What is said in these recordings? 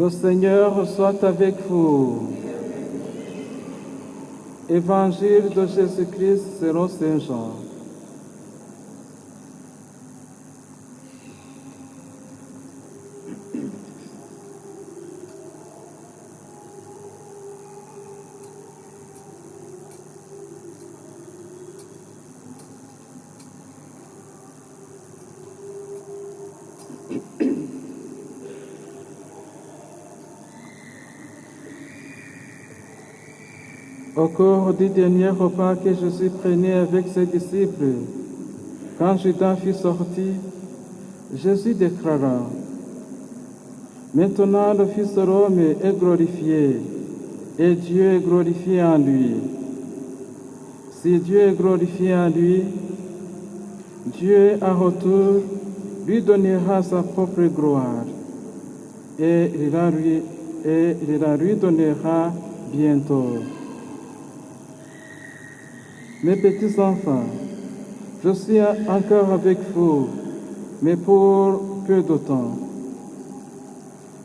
Le Seigneur soit avec vous. Évangile de Jésus-Christ selon Saint Jean. Au cours du dernier repas que Jésus prenait avec ses disciples, quand Judas fut sorti, Jésus déclara: Maintenant le Fils de l'homme est glorifié, et Dieu est glorifié en lui. Si Dieu est glorifié en lui, Dieu à retour lui donnera sa propre gloire, et il la lui donnera bientôt. Mes petits enfants, je suis encore avec vous, mais pour peu de temps.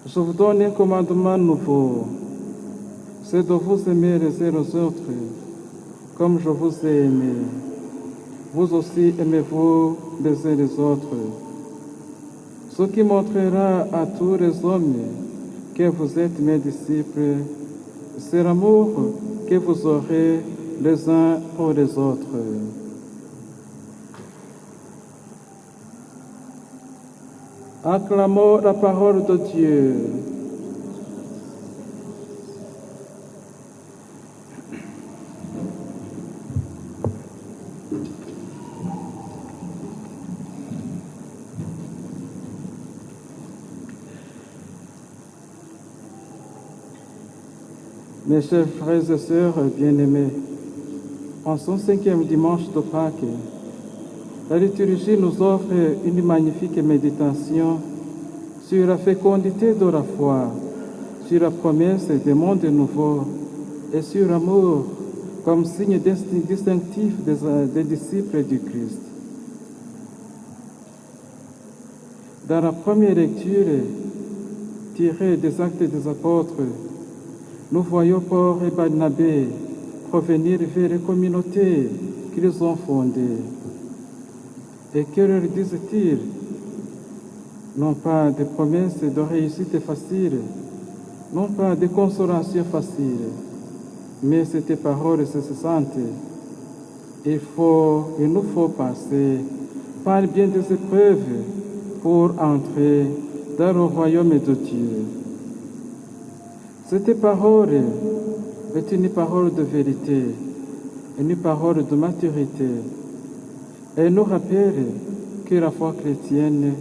Je vous donne un commandement nouveau, c'est de vous aimer les uns les autres, comme je vous ai aimé. Vous aussi aimez-vous les uns les autres. Ce qui montrera à tous les hommes que vous êtes mes disciples, c'est l'amour que vous aurez les uns pour les autres. Acclamons la parole de Dieu. Mes chers frères et sœurs bien-aimés, en son 5e dimanche de Pâques, la liturgie nous offre une magnifique méditation sur la fécondité de la foi, sur la promesse des mondes nouveaux et sur l'amour comme signe distinctif des disciples du Christ. Dans la première lecture tirée des Actes des Apôtres, nous voyons Paul et Barnabé provenir vers les communautés qu'ils ont fondées. Et que leur disent-ils? Non pas des promesses de réussite facile, non pas de consolation facile, mais c'était paroles incessantes. Il nous faut passer par bien des épreuves pour entrer dans le royaume de Dieu. Cette parole est une parole de vérité, une parole de maturité. Elle nous rappelle que la foi chrétienne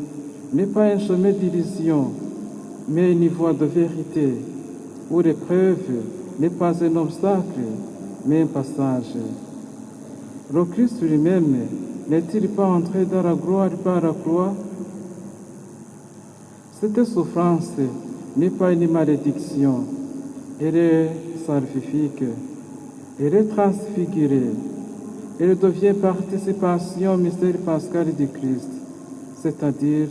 n'est pas un chemin d'illusion, mais une voie de vérité, où l'épreuve n'est pas un obstacle, mais un passage. Le Christ lui-même n'est-il pas entré dans la gloire par la croix? Cette souffrance n'est pas une malédiction, elle est salvifique, elle est transfigurée, elle devient participation au mystère pascal du Christ, c'est-à-dire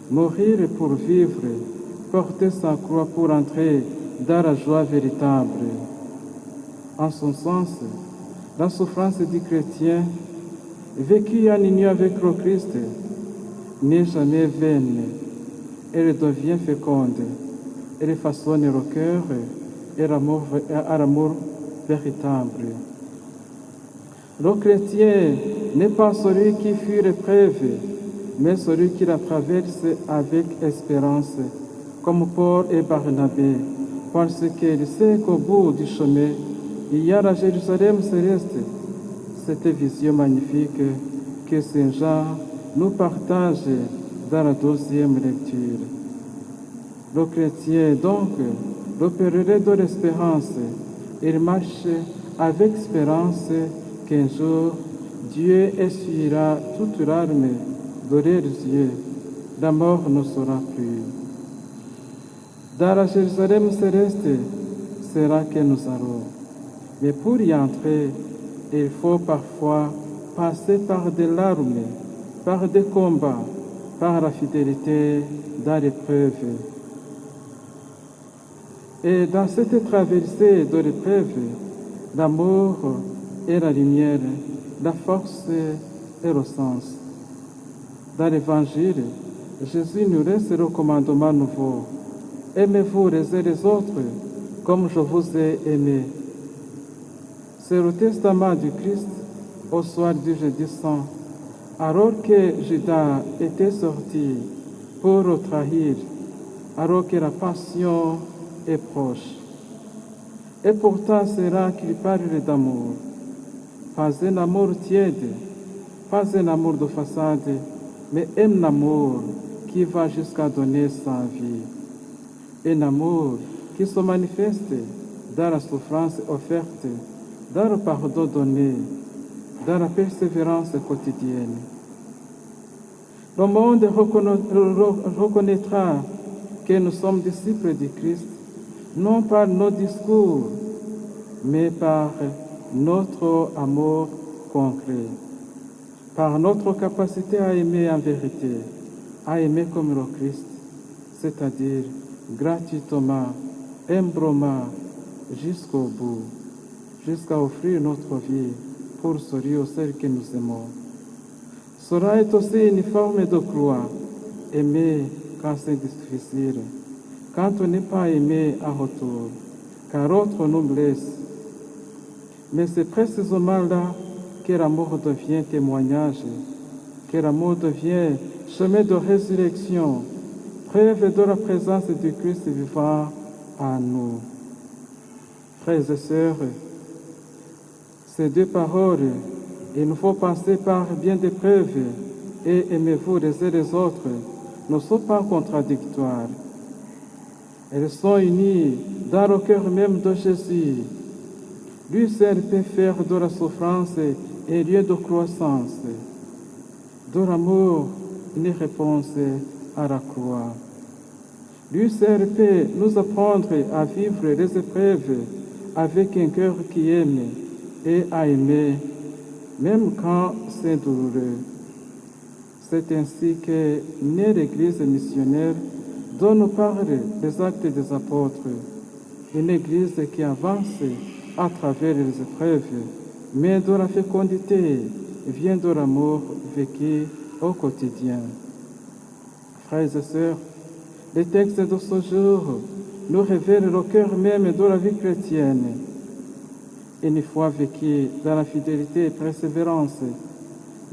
mourir pour vivre, porter sa croix pour entrer dans la joie véritable. En son sens, la souffrance du chrétien, vécue en union avec le Christ, n'est jamais vaine, elle devient féconde, elle façonne le cœur à l'amour véritable. Le chrétien n'est pas celui qui fuit l'épreuve, mais celui qui la traverse avec espérance, comme Paul et Barnabé, parce qu'il sait qu'au bout du chemin, il y a la Jérusalem céleste. Cette vision magnifique que Saint Jean nous partage dans la 12e lecture. Le chrétien est donc le pèlerin de l'espérance. Il marche avec espérance qu'un jour, Dieu essuiera toute larme de leurs yeux. La mort ne sera plus. Dans la Jérusalem céleste, c'est là que nous allons. Mais pour y entrer, il faut parfois passer par des larmes, par des combats, par la fidélité dans l'épreuve. Et dans cette traversée de l'épreuve, l'amour est la lumière, la force et le sens. Dans l'Évangile, Jésus nous laisse le commandement nouveau. Aimez-vous les uns les autres comme je vous ai aimé. C'est le testament du Christ au soir du jeudi saint, alors que Judas était sorti pour le trahir, alors que la passion est proche. Et pourtant, c'est là qu'il parle d'amour. Pas un amour tiède, pas un amour de façade, mais un amour qui va jusqu'à donner sa vie. Un amour qui se manifeste dans la souffrance offerte, dans le pardon donné, dans la persévérance quotidienne. Le monde reconnaîtra que nous sommes disciples du Christ, non par nos discours, mais par notre amour concret, par notre capacité à aimer en vérité, à aimer comme le Christ, c'est-à-dire gratuitement, humblement, jusqu'au bout, jusqu'à offrir notre vie pour sourire aux celles que nous aimons. Cela est aussi une forme de croix, aimer quand c'est difficile, quand on n'est pas aimé en retour, car l'autre nous blesse. Mais c'est précisément là que l'amour devient témoignage, que l'amour devient chemin de résurrection, preuve de la présence du Christ vivant en nous. Frères et sœurs, ces deux paroles, il nous faut passer par bien des preuves et aimez-vous les uns les autres, ne sont pas contradictoires. Elles sont unies dans le cœur même de Jésus. Lui seul peut faire de la souffrance un lieu de croissance, de l'amour une réponse à la croix. Lui seul peut nous apprendre à vivre les épreuves avec un cœur qui aime et à aimer, même quand c'est douloureux. C'est ainsi que naît l'Église missionnaire dont nous parlent les actes des apôtres, une Église qui avance à travers les épreuves, mais dont la fécondité vient de l'amour vécu au quotidien. Frères et sœurs, les textes de ce jour nous révèlent le cœur même de la vie chrétienne. Une foi vécue dans la fidélité et persévérance,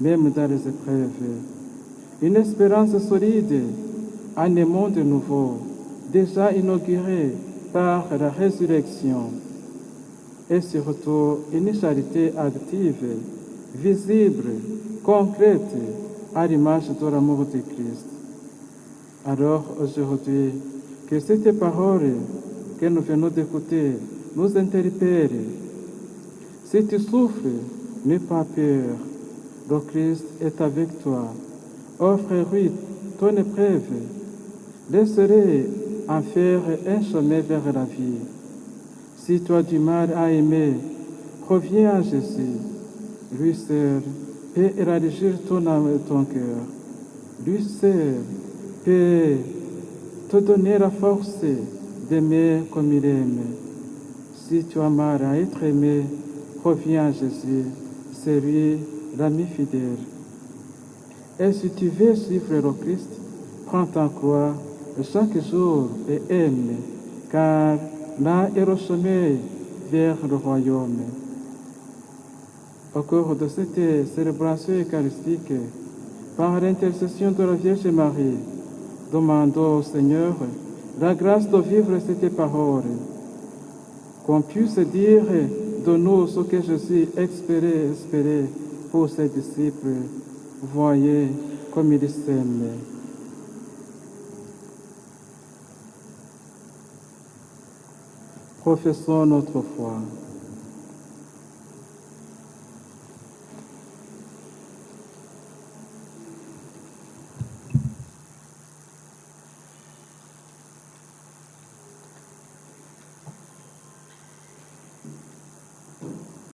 même dans les épreuves. Une espérance solide, un monde nouveau, déjà inauguré par la résurrection. Et surtout, une charité active, visible, concrète, à l'image de l'amour de Christ. Alors, aujourd'hui, que cette parole que nous venons d'écouter nous interpelle. Si tu souffres, n'aie pas peur. Le Christ est avec toi. Offre-lui ton épreuve. Laisse-le en faire un chemin vers la vie. Si tu as du mal à aimer, reviens à Jésus. Lui seul peut élargir ton âme et ton cœur. Lui seul peut te donner la force d'aimer comme il aime. Si tu as mal à être aimé, reviens à Jésus. C'est lui l'ami fidèle. Et si tu veux suivre le Christ, prends ta croix chaque jour et aime, car là est le chemin vers le royaume. Au cours de cette célébration eucharistique, par l'intercession de la Vierge Marie, demandons au Seigneur la grâce de vivre cette parole, qu'on puisse dire de nous ce que Jésus espérait pour ses disciples. Voyez comme il s'aime. Professons notre foi.